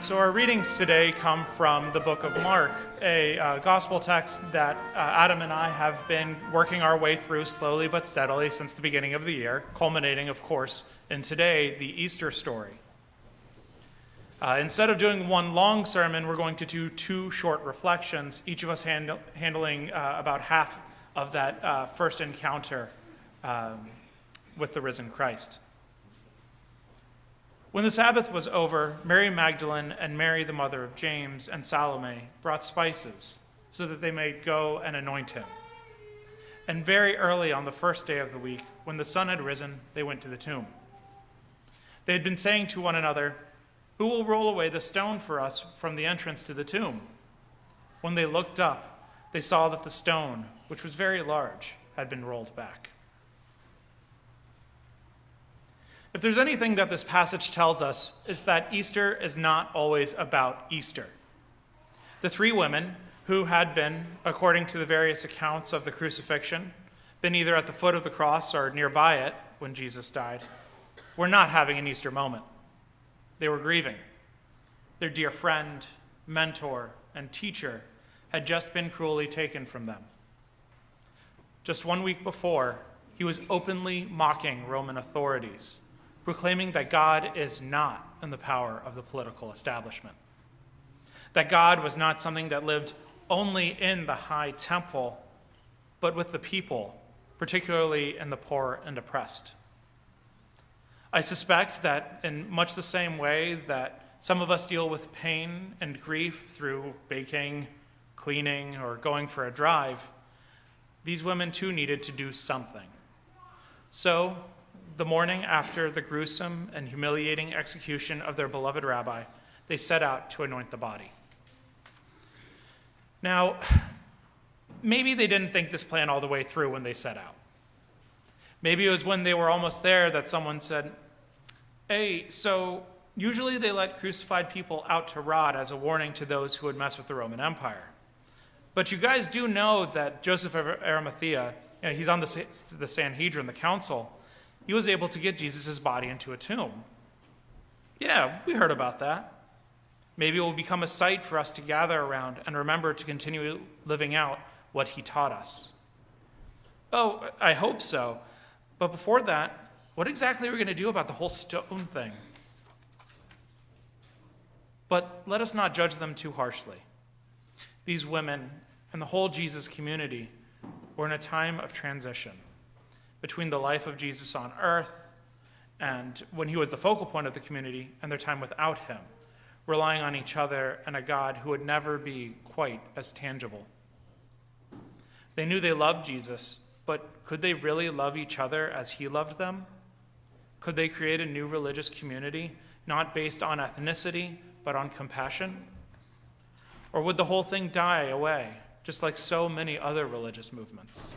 So our readings today come from the book of Mark, a gospel text that Adam and I have been working our way through slowly but steadily since the beginning of the year, culminating, of course, in today, the Easter story. Instead of doing one long sermon, we're going to do two short reflections, each of us handling about half of that first encounter with the risen Christ. When the Sabbath was over, Mary Magdalene and Mary, the mother of James, and Salome brought spices so that they might go and anoint him. And very early on the first day of the week, when the sun had risen, they went to the tomb. They had been saying to one another, "Who will roll away the stone for us from the entrance to the tomb?" When they looked up, they saw that the stone, which was very large, had been rolled back. If there's anything that this passage tells us, is that Easter is not always about Easter. The three women who had been, according to the various accounts of the crucifixion, been either at the foot of the cross or nearby it when Jesus died, were not having an Easter moment. They were grieving. Their dear friend, mentor, and teacher had just been cruelly taken from them. Just 1 week before, he was openly mocking Roman authorities, proclaiming that God is not in the power of the political establishment, that God was not something that lived only in the high temple, but with the people, particularly in the poor and oppressed. I suspect that in much the same way that some of us deal with pain and grief through baking, cleaning, or going for a drive, these women too needed to do something. So, the morning after the gruesome and humiliating execution of their beloved rabbi, they set out to anoint the body. Now, maybe they didn't think this plan all the way through when they set out. Maybe it was when they were almost there that someone said, "Hey, so usually they let crucified people out to rot as a warning to those who would mess with the Roman Empire. But you guys do know that Joseph of Arimathea, he's on the Sanhedrin, the council, he was able to get Jesus' body into a tomb. Yeah, we heard about that. Maybe it will become a site for us to gather around and remember to continue living out what he taught us." Oh, I hope so. But before that, what exactly are we going to do about the whole stone thing? But let us not judge them too harshly. These women and the whole Jesus community were in a time of transition between the life of Jesus on earth and when he was the focal point of the community and their time without him, relying on each other and a God who would never be quite as tangible. They knew they loved Jesus, but could they really love each other as he loved them? Could they create a new religious community, not based on ethnicity, but on compassion? Or would the whole thing die away, just like so many other religious movements?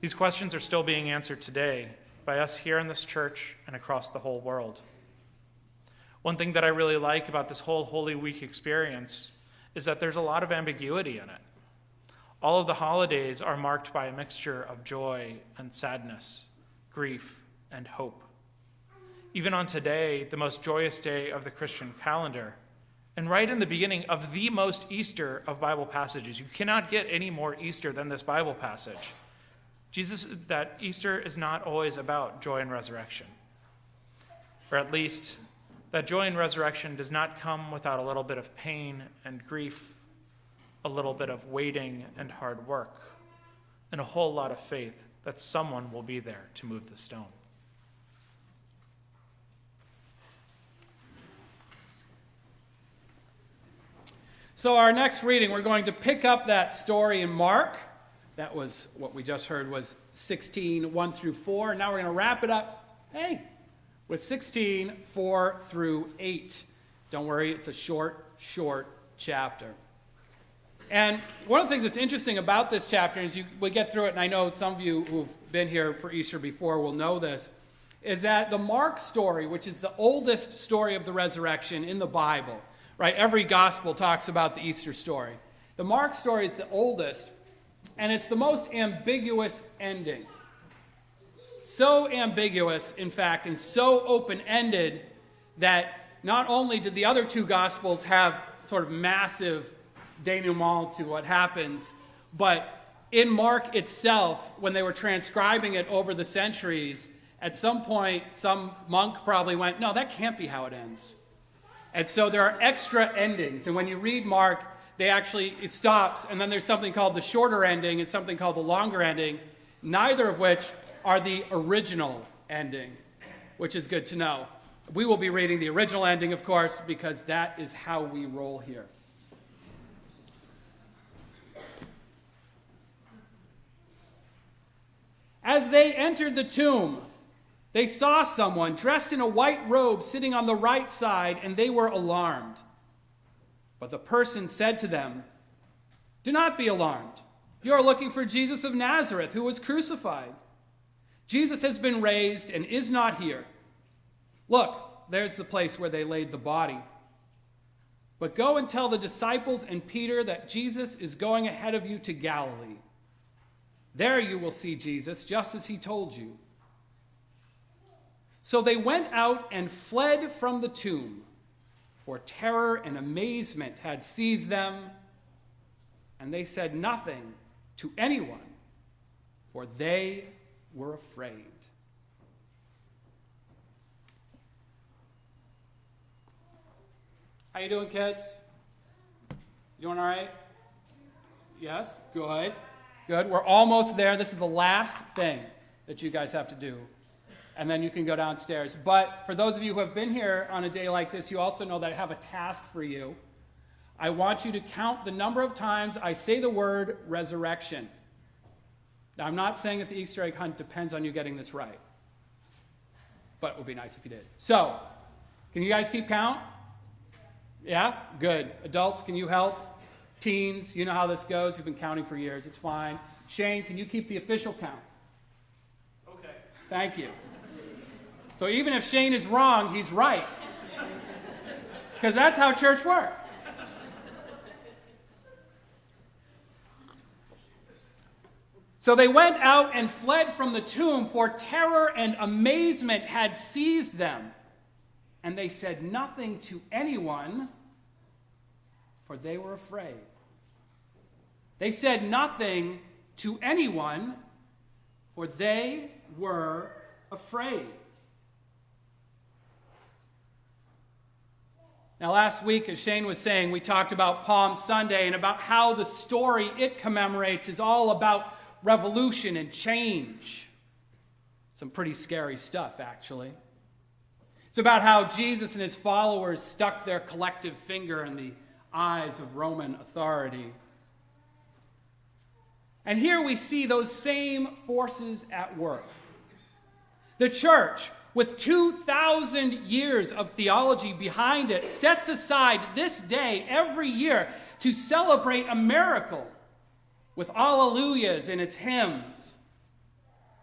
These questions are still being answered today by us here in this church and across the whole world. One thing that I really like about this whole Holy Week experience is that there's a lot of ambiguity in it. All of the holidays are marked by a mixture of joy and sadness, grief and hope. Even on today, the most joyous day of the Christian calendar, and right in the beginning of the most Easter of Bible passages, you cannot get any more Easter than this Bible passage. That Easter is not always about joy and resurrection. Or at least, that joy and resurrection does not come without a little bit of pain and grief, a little bit of waiting and hard work, and a whole lot of faith that someone will be there to move the stone. So our next reading, we're going to pick up that story in Mark. That was what we just heard was 16, 1 through 4. Now we're going to wrap it up, with 16, 4 through 8. Don't worry, it's a short chapter. And one of the things that's interesting about this chapter, as we get through it, and I know some of you who've been here for Easter before will know this, is that the Mark story, which is the oldest story of the resurrection in the Bible, right? Every gospel talks about the Easter story. The Mark story is the oldest, and it's the most ambiguous ending. So ambiguous, in fact, and so open-ended that not only did the other two Gospels have sort of massive denouement to what happens, but in Mark itself, when they were transcribing it over the centuries, at some point, some monk probably went, no, that can't be how it ends. And so there are extra endings. And when you read Mark, it stops, and then there's something called the shorter ending and something called the longer ending, neither of which are the original ending, which is good to know. We will be reading the original ending, of course, because that is how we roll here. As they entered the tomb, they saw someone dressed in a white robe sitting on the right side, and they were alarmed. But the person said to them, "Do not be alarmed. You are looking for Jesus of Nazareth, who was crucified. Jesus has been raised and is not here. Look, there's the place where they laid the body. But go and tell the disciples and Peter that Jesus is going ahead of you to Galilee. There you will see Jesus, just as he told you." So they went out and fled from the tomb, for terror and amazement had seized them, and they said nothing to anyone, for they were afraid. How you doing, kids? You doing all right? Yes? Good. Good. We're almost there. This is the last thing that you guys have to do. And then you can go downstairs. But for those of you who have been here on a day like this, you also know that I have a task for you. I want you to count the number of times I say the word resurrection. Now, I'm not saying that the Easter egg hunt depends on you getting this right. But it would be nice if you did. So, can you guys keep count? Yeah? Good. Adults, can you help? Teens, you know how this goes. You've been counting for years. It's fine. Shane, can you keep the official count? Okay. Thank you. So even if Shane is wrong, he's right. Because that's how church works. So they went out and fled from the tomb, for terror and amazement had seized them. And they said nothing to anyone, for they were afraid. They said nothing to anyone, for they were afraid. Now, last week, as Shane was saying, we talked about Palm Sunday and about how the story it commemorates is all about revolution and change. Some pretty scary stuff, actually. It's about how Jesus and his followers stuck their collective finger in the eyes of Roman authority. And here we see those same forces at work. The church, with 2,000 years of theology behind it, sets aside this day every year to celebrate a miracle with alleluias in its hymns.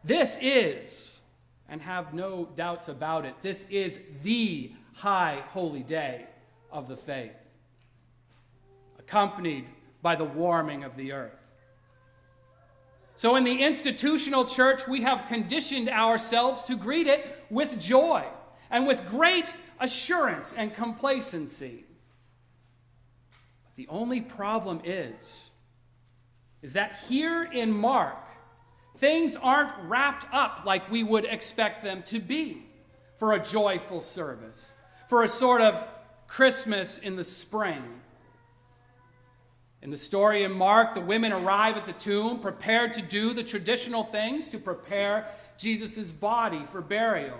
This is, and have no doubts about it, this is the high holy day of the faith, accompanied by the warming of the earth. So in the institutional church, we have conditioned ourselves to greet it with joy and with great assurance and complacency. But the only problem is that here in Mark, things aren't wrapped up like we would expect them to be for a joyful service, for a sort of Christmas in the spring. In the story in Mark, the women arrive at the tomb, prepared to do the traditional things to prepare Jesus' body for burial.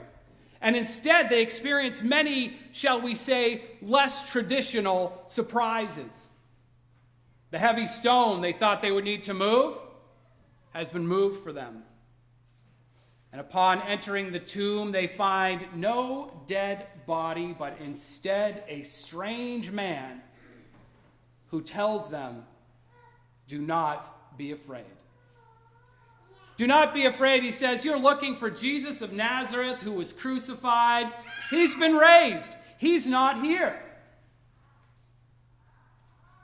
And instead, they experience many, shall we say, less traditional surprises. The heavy stone they thought they would need to move has been moved for them. And upon entering the tomb, they find no dead body, but instead a strange man who tells them, "Do not be afraid." Do not be afraid, he says. You're looking for Jesus of Nazareth who was crucified. He's been raised. He's not here.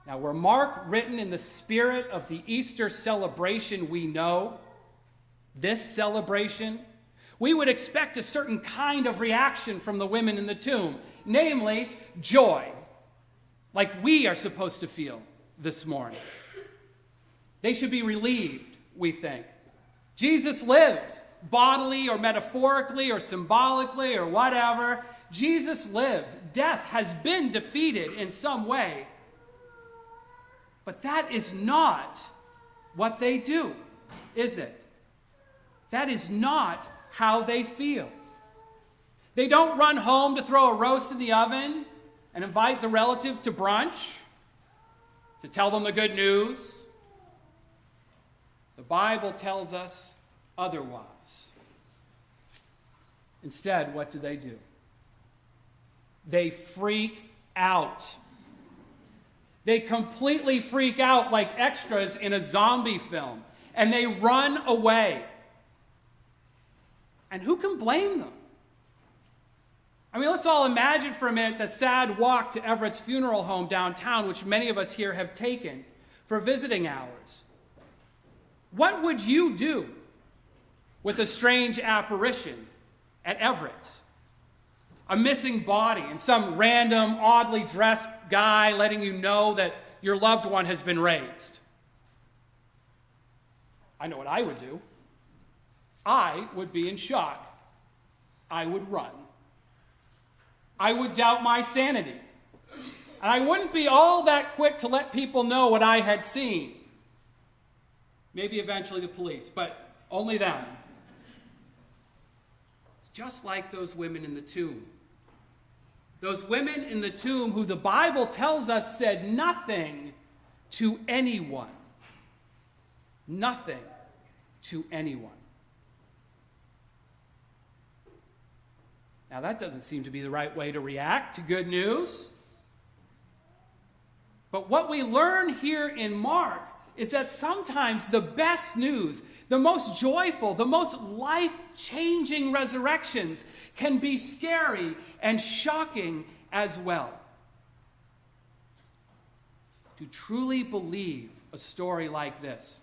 Now, were Mark written in the spirit of the Easter celebration we know, this celebration, we would expect a certain kind of reaction from the women in the tomb, namely joy, like we are supposed to feel this morning. They should be relieved, we think. Jesus lives, bodily or metaphorically or symbolically or whatever. Jesus lives. Death has been defeated in some way. But that is not what they do, is it? That is not how they feel. They don't run home to throw a roast in the oven and invite the relatives to brunch to tell them the good news. The Bible tells us otherwise. Instead, what do? They freak out. They completely freak out like extras in a zombie film, and they run away. And who can blame them? I mean, let's all imagine for a minute that sad walk to Everett's funeral home downtown, which many of us here have taken for visiting hours. What would you do with a strange apparition at Everett's? A missing body and some random, oddly dressed guy letting you know that your loved one has been raised. I know what I would do. I would be in shock. I would run. I would doubt my sanity. And I wouldn't be all that quick to let people know what I had seen. Maybe eventually the police, but only them. It's just like those women in the tomb. Those women in the tomb who the Bible tells us said nothing to anyone. Nothing to anyone. Now that doesn't seem to be the right way to react to good news. But what we learn here in Mark is that sometimes the best news, the most joyful, the most life-changing resurrections can be scary and shocking as well. To truly believe a story like this,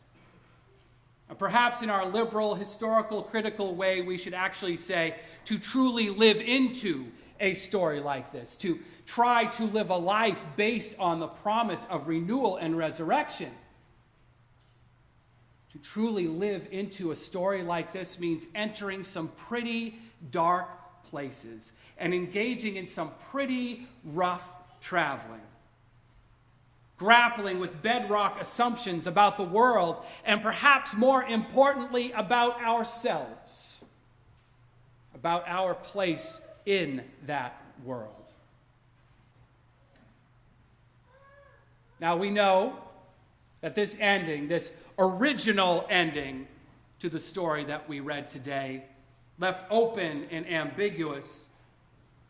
and perhaps in our liberal, historical, critical way, we should actually say to truly live into a story like this, to try to live a life based on the promise of renewal and resurrection. To truly live into a story like this means entering some pretty dark places and engaging in some pretty rough traveling. Grappling with bedrock assumptions about the world and perhaps more importantly about ourselves, about our place in that world. Now we know that this ending, this original ending to the story that we read today, left open and ambiguous,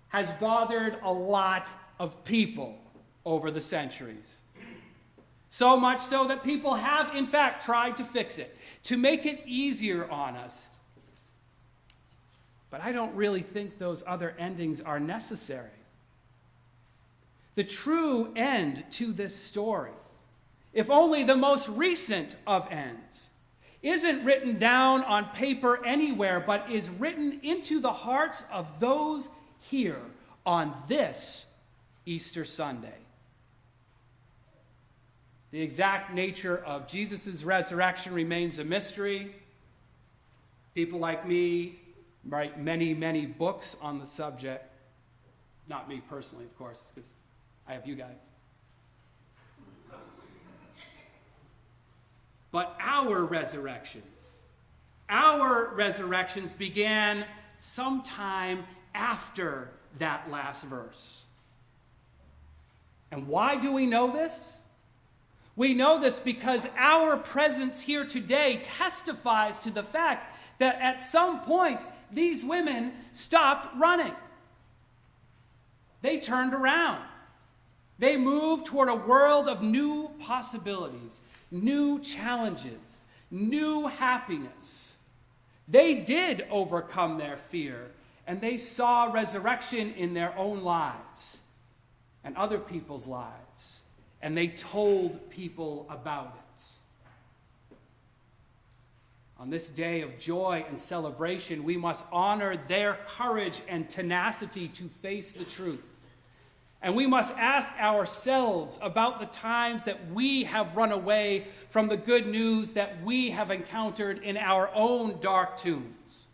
has bothered a lot of people over the centuries. So much so that people have, in fact, tried to fix it, to make it easier on us. But I don't really think those other endings are necessary. The true end to this story, if only the most recent of ends, isn't written down on paper anywhere, but is written into the hearts of those here on this Easter Sunday. The exact nature of Jesus' resurrection remains a mystery. People like me write many, many books on the subject. Not me personally, of course, because I have you guys. But our resurrections began sometime after that last verse. And why do we know this? We know this because our presence here today testifies to the fact that at some point these women stopped running. They turned around. They moved toward a world of new possibilities, new challenges, new happiness. They did overcome their fear, and they saw resurrection in their own lives and other people's lives, and they told people about it. On this day of joy and celebration, we must honor their courage and tenacity to face the truth. And we must ask ourselves about the times that we have run away from the good news that we have encountered in our own dark tombs.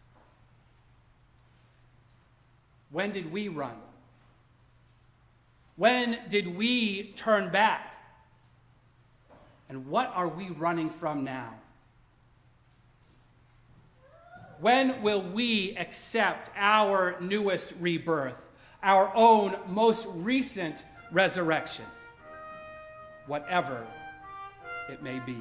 When did we run? When did we turn back? And what are we running from now? When will we accept our newest rebirth, our own most recent resurrection, whatever it may be?